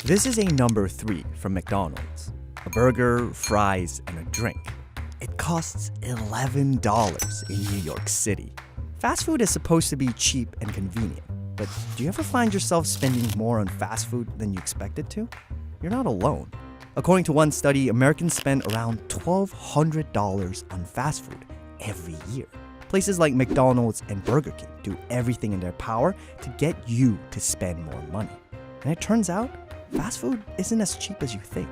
This is a number 3 from McDonald's. A burger, fries, and a drink. It costs $11 in New York City. Fast food is supposed to be cheap and convenient, but do you ever find yourself spending more on fast food than you expected to? You're not alone. According to one study, Americans spend around $1,200 on fast food every year. Places like McDonald's and Burger King do everything in their power to get you to spend more money. And it turns out, fast food isn't as cheap as you think.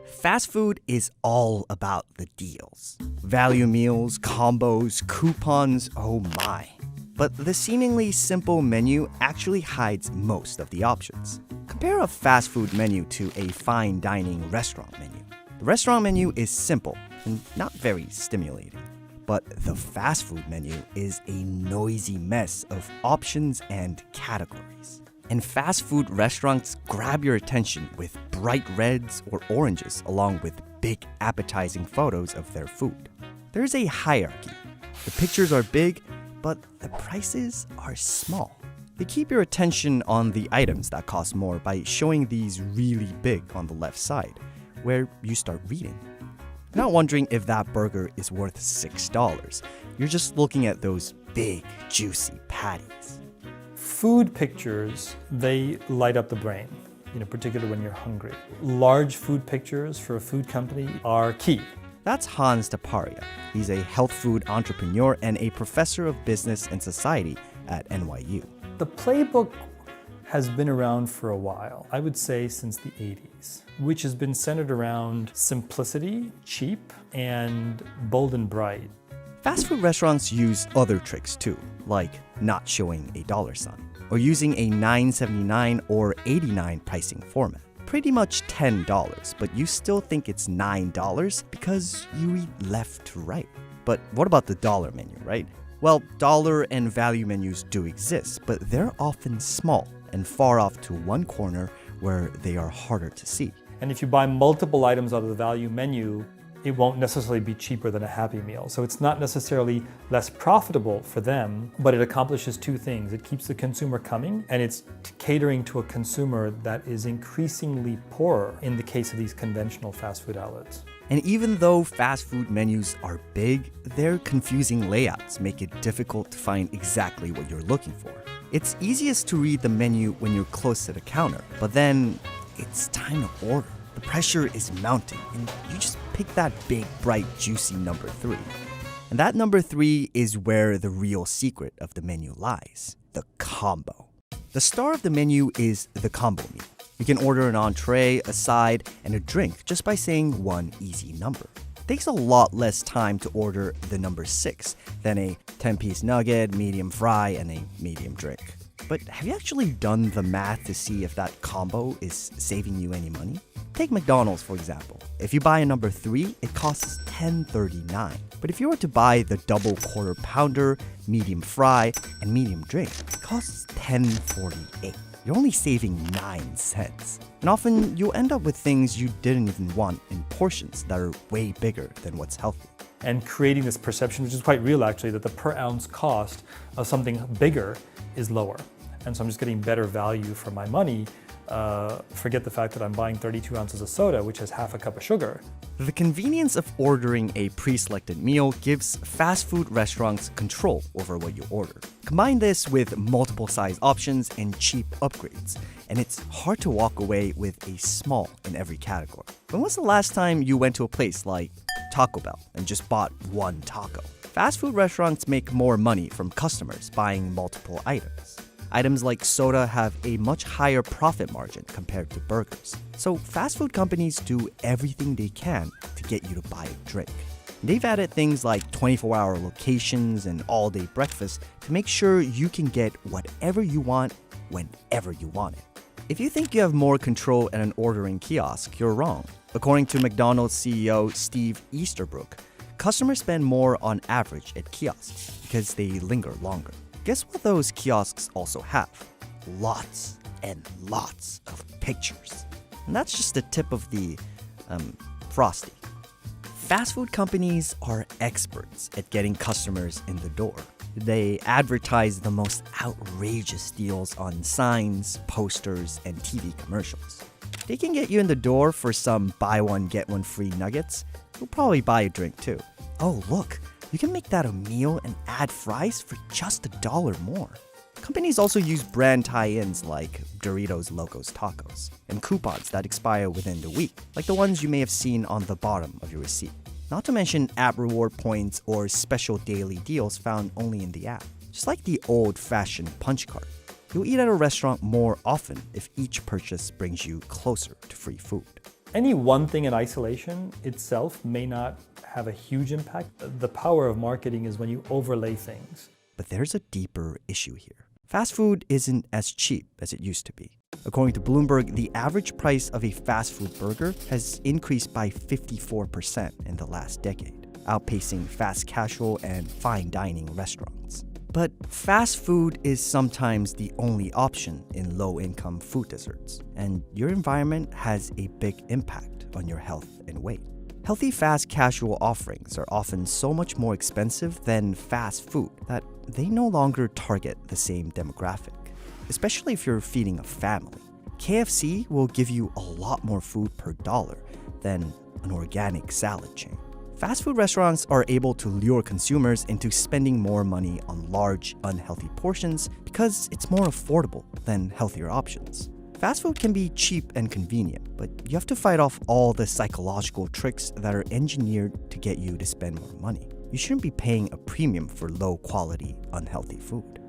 Fast food is all about the deals. Value meals, combos, coupons, oh my. But the seemingly simple menu actually hides most of the options. Compare a fast food menu to a fine dining restaurant menu. The restaurant menu is simple and not very stimulating. But the fast food menu is a noisy mess of options and categories. And fast food restaurants grab your attention with bright reds or oranges along with big appetizing photos of their food. There's a hierarchy. The pictures are big, but the prices are small. They keep your attention on the items that cost more by showing these really big on the left side, where you start reading. You're not wondering if that burger is worth $6. You're just looking at those big, juicy patties. Food pictures, they light up the brain, particularly when you're hungry. Large food pictures for a food company are key. That's Hans Taparia. He's a health food entrepreneur and a professor of business and society at NYU. The playbook has been around for a while, I would say since the 80s, which has been centered around simplicity, cheap, and bold and bright. Fast food restaurants use other tricks too, like not showing a dollar sign, or using a $9.79 or $89 pricing format. Pretty much $10, but you still think it's $9 because you read left to right. But what about the dollar menu, right? Well, dollar and value menus do exist, but they're often small and far off to one corner where they are harder to see. And if you buy multiple items out of the value menu, it won't necessarily be cheaper than a Happy Meal. So it's not necessarily less profitable for them, but it accomplishes two things. It keeps the consumer coming, and it's catering to a consumer that is increasingly poorer in the case of these conventional fast food outlets. And even though fast food menus are big, their confusing layouts make it difficult to find exactly what you're looking for. It's easiest to read the menu when you're close to the counter, but then it's time to order. The pressure is mounting, and you just pick that big, bright, juicy number 3. And that number 3 is where the real secret of the menu lies, the combo. The star of the menu is the combo meal. You can order an entree, a side, and a drink just by saying one easy number. It takes a lot less time to order the number 6 than a 10-piece nugget, medium fry, and a medium drink. But have you actually done the math to see if that combo is saving you any money? Take McDonald's, for example. If you buy a number 3, it costs $10.39. But if you were to buy the double quarter pounder, medium fry, and medium drink, it costs $10.48. You're only saving 9 cents. And often you'll end up with things you didn't even want in portions that are way bigger than what's healthy. And creating this perception, which is quite real actually, that the per ounce cost of something bigger is lower. And so I'm just getting better value for my money. Forget the fact that I'm buying 32 ounces of soda, which has half a cup of sugar. The convenience of ordering a pre-selected meal gives fast food restaurants control over what you order. Combine this with multiple size options and cheap upgrades, and it's hard to walk away with a small in every category. When was the last time you went to a place like Taco Bell and just bought one taco? Fast food restaurants make more money from customers buying multiple items. Items like soda have a much higher profit margin compared to burgers. So fast food companies do everything they can to get you to buy a drink. They've added things like 24-hour locations and all-day breakfast to make sure you can get whatever you want whenever you want it. If you think you have more control at an ordering kiosk, you're wrong. According to McDonald's CEO Steve Easterbrook, customers spend more on average at kiosks because they linger longer. Guess what those kiosks also have? Lots and lots of pictures. And that's just the tip of the frosty. Fast food companies are experts at getting customers in the door. They advertise the most outrageous deals on signs, posters, and TV commercials. They can get you in the door for some buy one, get one free nuggets. You'll probably buy a drink too. Oh, look, you can make that a meal and add fries for just $1 more. Companies also use brand tie-ins like Doritos Locos Tacos and coupons that expire within the week, like the ones you may have seen on the bottom of your receipt. Not to mention app reward points or special daily deals found only in the app. Just like the old-fashioned punch card, you'll eat at a restaurant more often if each purchase brings you closer to free food. Any one thing in isolation itself may not have a huge impact. The power of marketing is when you overlay things. But there's a deeper issue here. Fast food isn't as cheap as it used to be. According to Bloomberg, the average price of a fast food burger has increased by 54% in the last decade, outpacing fast casual and fine dining restaurants. But fast food is sometimes the only option in low-income food deserts, and your environment has a big impact on your health and weight. Healthy fast casual offerings are often so much more expensive than fast food that they no longer target the same demographic, especially if you're feeding a family. KFC will give you a lot more food per dollar than an organic salad chain. Fast food restaurants are able to lure consumers into spending more money on large, unhealthy portions because it's more affordable than healthier options. Fast food can be cheap and convenient, but you have to fight off all the psychological tricks that are engineered to get you to spend more money. You shouldn't be paying a premium for low-quality, unhealthy food.